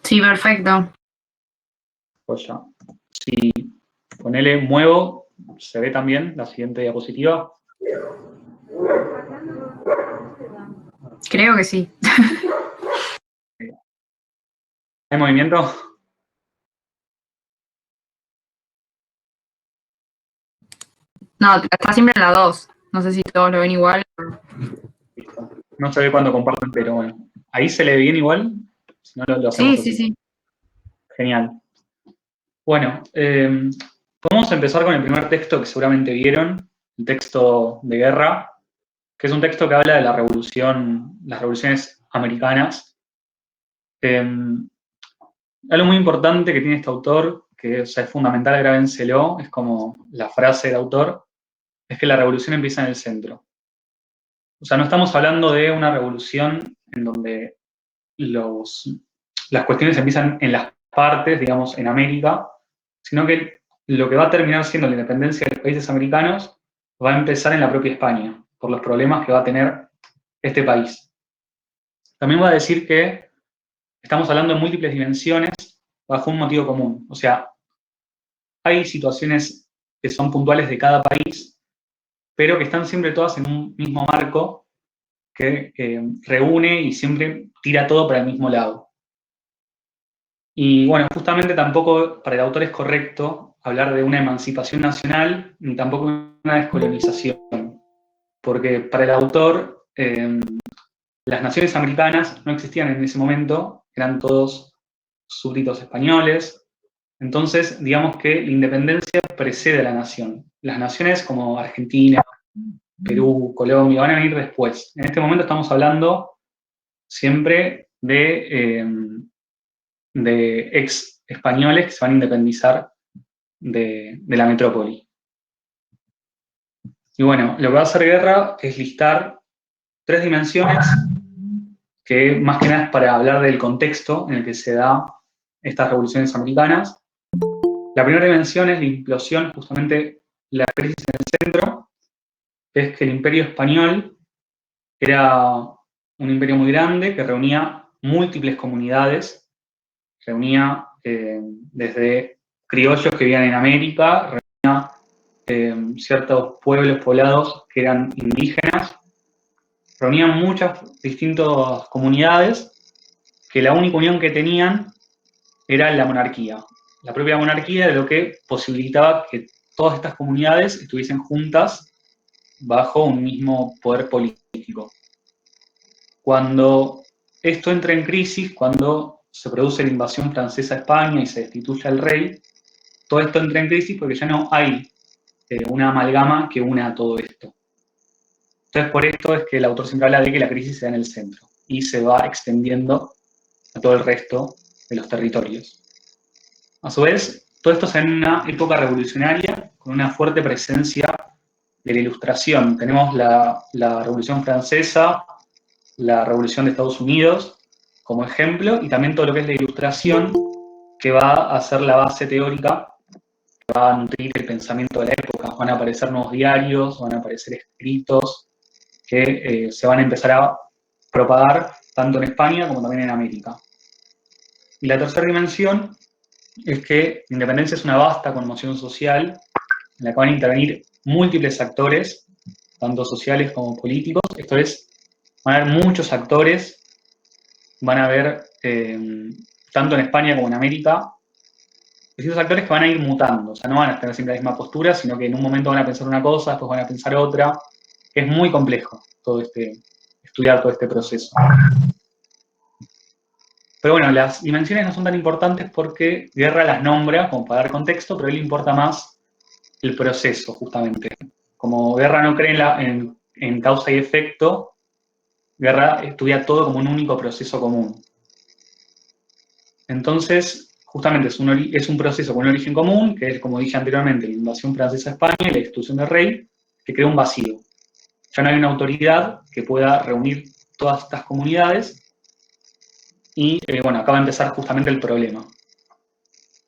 Sí, perfecto. Pues ya. Si ponele muevo, ¿se ve también la siguiente diapositiva? Creo que sí. ¿Hay movimiento? No, está siempre en la 2. No sé si todos lo ven igual. Listo. No se ve cuando comparten, pero bueno. ¿Ahí se le ve bien igual? Si no, lo hacemos Sí, sí, así. sí. Genial. Bueno, podemos empezar con el primer texto que seguramente vieron, el texto de guerra, que es un texto que habla de la revolución, las revoluciones americanas. Algo muy importante que tiene este autor, que o sea, es fundamental, grábenselo, es como la frase del autor, es que la revolución empieza en el centro. O sea, no estamos hablando de una revolución en donde las cuestiones empiezan en las partes, digamos, en América, sino que lo que va a terminar siendo la independencia de los países americanos va a empezar en la propia España, por los problemas que va a tener este país. También va a decir que estamos hablando de múltiples dimensiones bajo un motivo común. O sea, hay situaciones que son puntuales de cada país, pero que están siempre todas en un mismo marco que reúne y siempre tira todo para el mismo lado. Y bueno, justamente tampoco para el autor es correcto hablar de una emancipación nacional ni tampoco de una descolonización, porque para el autor las naciones americanas no existían en ese momento, eran todos súbditos españoles. Entonces, digamos que la independencia precede a la nación. Las naciones como Argentina, Perú, Colombia van a venir después. En este momento estamos hablando siempre de ex españoles que se van a independizar de la metrópoli. Y bueno, lo que va a hacer Guerra es listar tres dimensiones que más que nada es para hablar del contexto en el que se da estas revoluciones americanas. La primera dimensión es la implosión, justamente la crisis en el centro, que es que el imperio español era un imperio muy grande que reunía múltiples comunidades, reunía desde criollos que vivían en América, reunía ciertos pueblos poblados que eran indígenas, reunía muchas distintas comunidades que la única unión que tenían era la monarquía. La propia monarquía era lo que posibilitaba que todas estas comunidades estuviesen juntas bajo un mismo poder político. Cuando esto entra en crisis, cuando se produce la invasión francesa a España y se destituye al rey, todo esto entra en crisis porque ya no hay una amalgama que una a todo esto. Entonces, por esto es que el autor siempre habla de que la crisis se da en el centro y se va extendiendo a todo el resto de los territorios. A su vez, todo esto se da en una época revolucionaria con una fuerte presencia de la Ilustración. Tenemos la Revolución Francesa, la Revolución de Estados Unidos como ejemplo, y también todo lo que es la Ilustración, que va a ser la base teórica, que va a nutrir el pensamiento de la época. Van a aparecer nuevos diarios, van a aparecer escritos que se van a empezar a propagar tanto en España como también en América. Y la tercera dimensión es que la independencia es una vasta conmoción social en la que van a intervenir múltiples actores, tanto sociales como políticos. Esto es, van a haber muchos actores, van a haber, tanto en España como en América, distintos actores que van a ir mutando. O sea, no van a tener siempre la misma postura, sino que en un momento van a pensar una cosa, después van a pensar otra. Es muy complejo estudiar todo este proceso. Pero bueno, las dimensiones no son tan importantes porque Guerra las nombra como para dar contexto, pero a él le importa más el proceso, justamente. Como Guerra no cree en causa y efecto, Guerra estudia todo como un único proceso común. Entonces, justamente es un proceso con un origen común, que es, como dije anteriormente, la invasión francesa a España y la destitución del rey, que crea un vacío. Ya no hay una autoridad que pueda reunir todas estas comunidades y, bueno, acá va a empezar justamente el problema.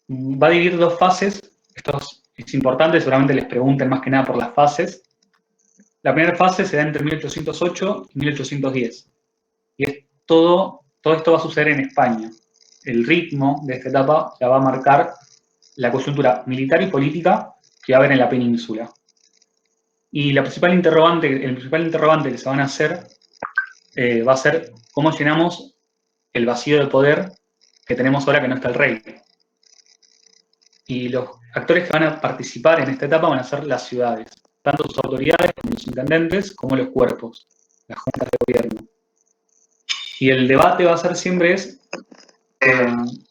Va a dividir dos fases, esto es importante, seguramente les pregunten más que nada por las fases. La primera fase se da entre 1808 y 1810. Y todo esto va a suceder en España. El ritmo de esta etapa la va a marcar la coyuntura militar y política que va a haber en la península. Y el principal interrogante que se van a hacer va a ser cómo llenamos el vacío de poder que tenemos ahora que no está el rey. Y los actores que van a participar en esta etapa van a ser las ciudades, tanto sus autoridades como los intendentes, como los cuerpos, las juntas de gobierno. Y el debate va a ser siempre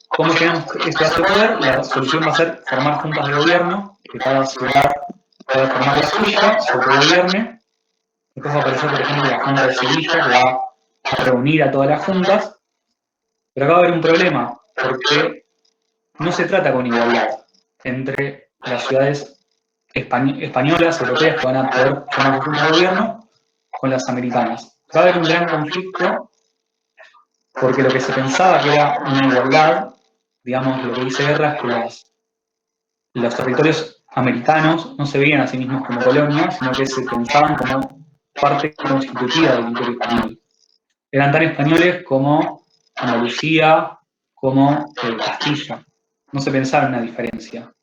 cómo llenamos este vacío de poder. La solución va a ser formar juntas de gobierno, que cada ciudad pueda formar la suya, se autogobierne. Después va a aparecer, por ejemplo, la Junta de Sevilla, que va a reunir a todas las juntas. Pero acá va a haber un problema, porque no se trata con igualdad entre las ciudades españolas, europeas, que van a poder formar juntas de gobierno, con las americanas. Va a haber un gran conflicto, porque lo que se pensaba que era una igualdad, digamos, lo que dice Guerra es que los territorios americanos no se veían a sí mismos como colonias, sino que se pensaban como parte constitutiva del Imperio Español. Eran tan españoles como Andalucía, como Castilla. No se pensaba en una diferencia.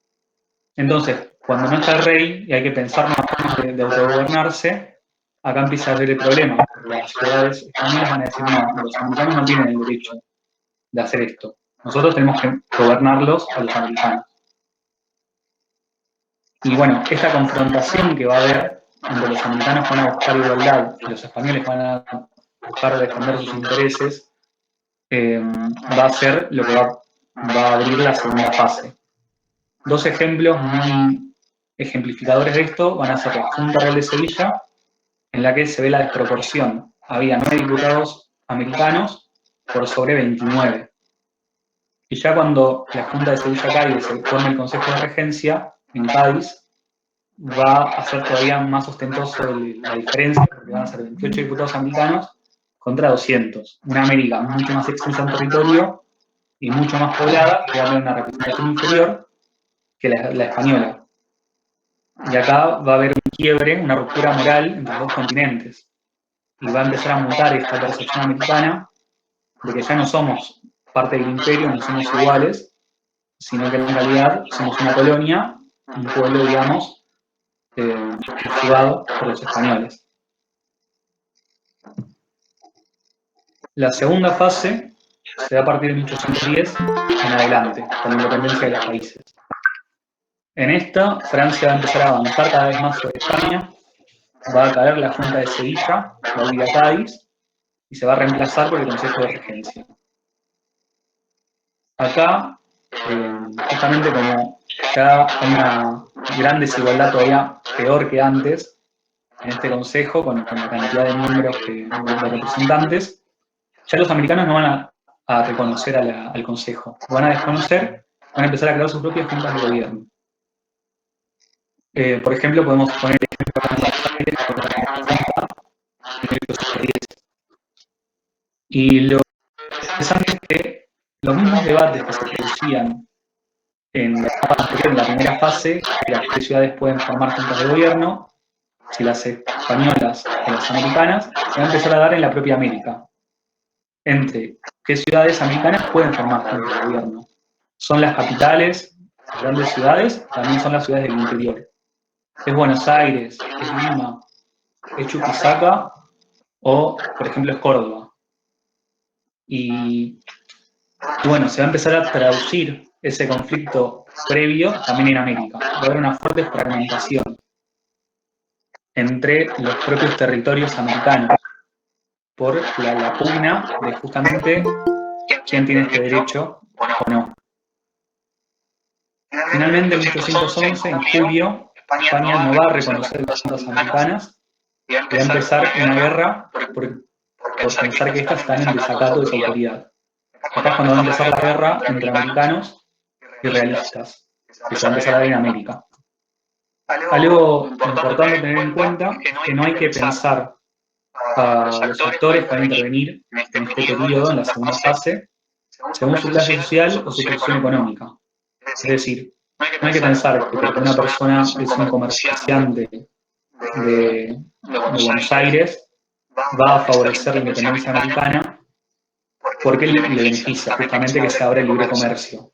Entonces, cuando no está el rey y hay que pensar una forma de autogobernarse, acá empieza a haber el problema. Las ciudades españolas van a decir, no, los americanos no tienen el derecho de hacer esto. Nosotros tenemos que gobernarlos a los americanos. Y bueno, esta confrontación que va a haber entre los americanos que van a buscar igualdad y los españoles van a buscar defender sus intereses, va a ser lo que va a abrir la segunda fase. Dos ejemplos muy ejemplificadores de esto van a ser la Junta Real de Sevilla, en la que se ve la desproporción. Había 9 diputados americanos por sobre 29. Y ya cuando la Junta de Sevilla cae y se forma el Consejo de Regencia, en Cádiz, va a ser todavía más ostentoso la diferencia, porque van a ser 28 diputados americanos contra 200. Una América mucho más extensa en territorio y mucho más poblada, que va a tener una representación inferior que la española. Y acá va a haber un quiebre, una ruptura moral entre los dos continentes. Y va a empezar a mutar esta percepción americana de que ya no somos parte del imperio, no somos iguales, sino que en realidad somos una colonia, un pueblo, digamos, jugado por los españoles. La segunda fase se da a partir de 1810 en adelante, con la independencia de los países. En esta, Francia va a empezar a avanzar cada vez más sobre España, va a caer la Junta de Sevilla, va a ir a Cádiz, y se va a reemplazar por el Consejo de Regencia. Acá, justamente como ya hay una gran desigualdad todavía peor que antes, en este consejo, con la cantidad de miembros de representantes, ya los americanos no van a reconocer al consejo, lo van a desconocer, van a empezar a crear sus propias juntas de gobierno. Por ejemplo, podemos poner el ejemplo de Buenos Aires, en 1810. Y lo interesante es que los mismos debates que se producían en la etapa anterior, en la primera fase, que las tres ciudades pueden formar juntas de gobierno, si las españolas o las americanas, se va a empezar a dar en la propia América. Entre qué ciudades americanas pueden formar juntas de gobierno. Son las capitales, las grandes ciudades, también son las ciudades del interior. Es Buenos Aires, es Lima, es Chuquisaca o, por ejemplo, es Córdoba. Y bueno, se va a empezar a traducir ese conflicto previo también en América. Va a haber una fuerte fragmentación entre los propios territorios americanos por la pugna de justamente quién tiene este derecho o no. Finalmente, en 1811, en julio, España no va a reconocer las juntas americanas y va a empezar una guerra por pensar que estas están en desacato de su autoridad. Acá es cuando va a empezar la guerra entre americanos y realistas, que se va a empezar a dar en América. Algo importante a tener en cuenta es que no hay que pensar a los actores que van a intervenir en este periodo, en la segunda fase, según su clase social o su posición económica. Es decir, no hay que pensar que porque una persona es un comerciante de Buenos Aires va a favorecer la independencia americana porque le beneficia justamente que se abra el libre comercio.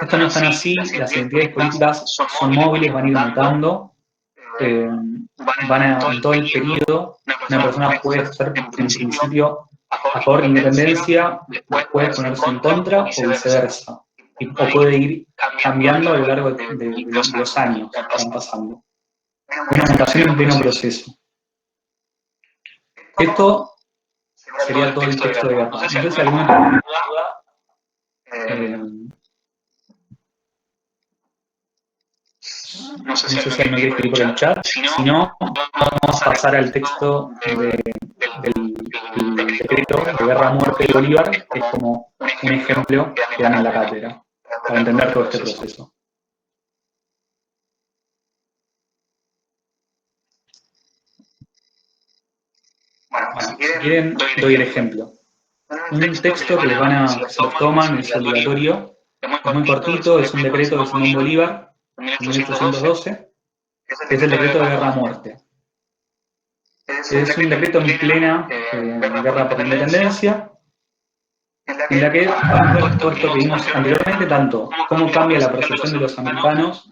Esto no es tan así, las identidades políticas son móviles, van a ir mutando, en todo el periodo, una persona puede estar en principio a favor de la independencia, puede ponerse en contra o viceversa, o puede ir cambiando a lo largo de los años que van pasando. Una mutación en pleno proceso. Esto sería todo el texto de Guerra. No sé si alguna duda. No sé si alguien quiere escribir por el chat. Si no, vamos a pasar al texto del decreto de Guerra, Muerte de Bolívar, que es como un ejemplo que dan en la cátedra, para entender todo este proceso. Bueno, si quieren, doy el ejemplo. Un texto que se los toman, es obligatorio, es muy cortito, es un decreto de Simón Bolívar, en 1812, que es el decreto de Guerra-Muerte. Es un decreto en plena guerra por la independencia, en la que todo esto que vimos anteriormente, tanto cómo cambia la percepción de los americanos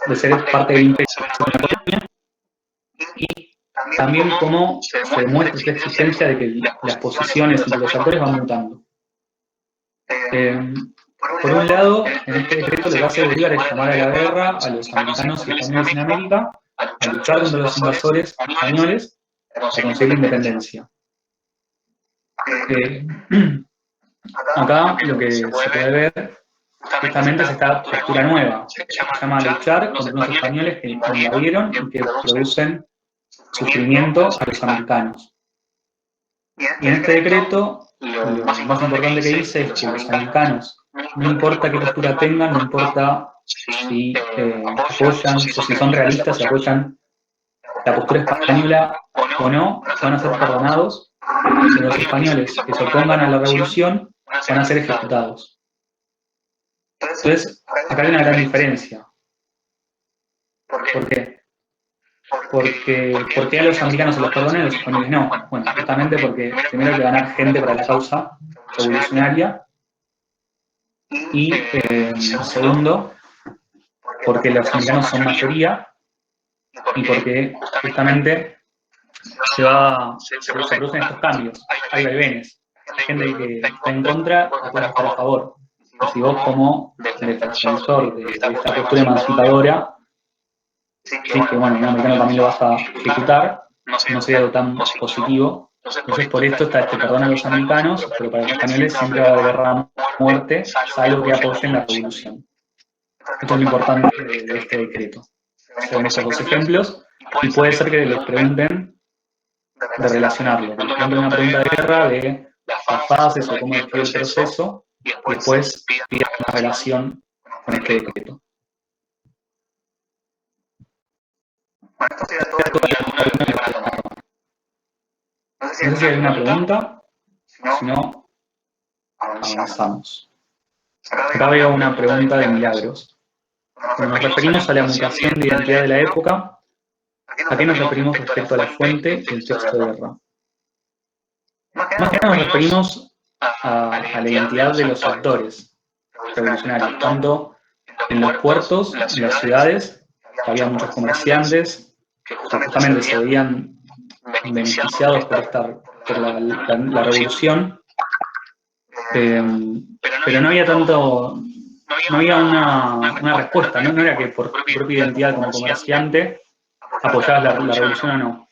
de ser parte del imperio y también cómo se demuestra esta existencia de que las posiciones entre los actores van mutando. Por un lado, en este decreto lo que hace Bolívar es llamar a la guerra a los americanos y españoles en América, a luchar contra los invasores españoles, a conseguir la independencia. Acá lo que se puede ver justamente es esta postura nueva, se llama luchar contra unos españoles que invadieron y que producen sufrimiento a los americanos. Y en este decreto, lo más importante que dice es que los americanos, no importa qué postura tengan, no importa si apoyan, o si son realistas, si apoyan la postura española o no, van a ser perdonados, y los españoles que se opongan a la revolución van a ser ejecutados. Entonces, acá hay una gran diferencia. ¿Por qué? ¿Por qué a los americanos se los perdonan y a los españoles no? Bueno, justamente porque primero hay que ganar gente para la causa revolucionaria y segundo, porque los americanos son mayoría y porque justamente se producen estos cambios, hay vaivenes, hay gente que está en contra, después estar a favor. Y si vos como defensor de esta postura emancipadora, sí que bueno, un americano también lo vas a ejecutar, no sería algo tan positivo. Entonces por esto está este perdón a los americanos, pero para los españoles siempre va a haber guerra, muerte, salvo que apoyen la revolución. Esto es lo importante de este decreto. Se ven estos dos ejemplos y puede ser que les pregunten de relacionarlo. Que les pregunten una pregunta de guerra de las fases o cómo describe el proceso y después pidan una relación con este decreto. Bueno, esto sería todo el día. No sé si hay alguna pregunta, si no, avanzamos. Acá veo una pregunta de Milagros. Cuando nos referimos a la mutación de identidad de la época, ¿a qué nos referimos respecto a la fuente y el texto de guerra? Más que nada nos referimos a la identidad de los actores revolucionarios, tanto en los puertos, en las ciudades, que había muchos comerciantes que justamente se veían beneficiados por la revolución, pero no había una respuesta, no era que por tu propia identidad como comerciante apoyabas la revolución o no.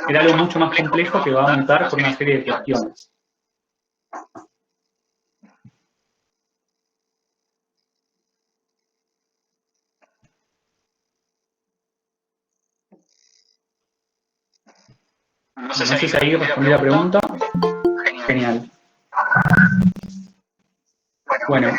Era algo mucho más complejo que va a mutar por una serie de cuestiones. No sé si ahí respondí la pregunta. Genial. Bueno,